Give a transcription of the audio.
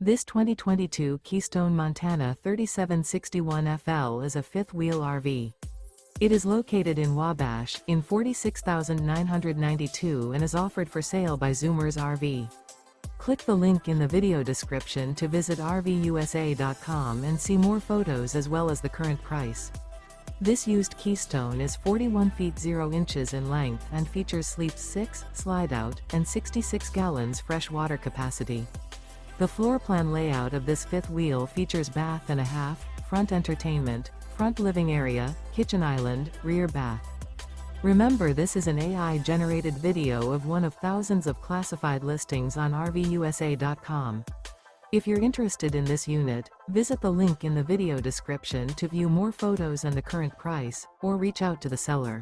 This 2022 Keystone Montana 3761FL is a fifth-wheel RV. It is located in Wabash, in 46,992 and is offered for sale by Zoomers RV. Click the link in the video description to visit RVUSA.com and see more photos as well as the current price. This used Keystone is 41 feet 0 inches in length and features sleeps 6, slide-out, and 66 gallons fresh water capacity. The floor plan layout of this fifth wheel features bath and a half, front entertainment, front living area, kitchen island, rear bath. Remember, this is an AI-generated video of one of thousands of classified listings on RVUSA.com. If you're interested in this unit, visit the link in the video description to view more photos and the current price, or reach out to the seller.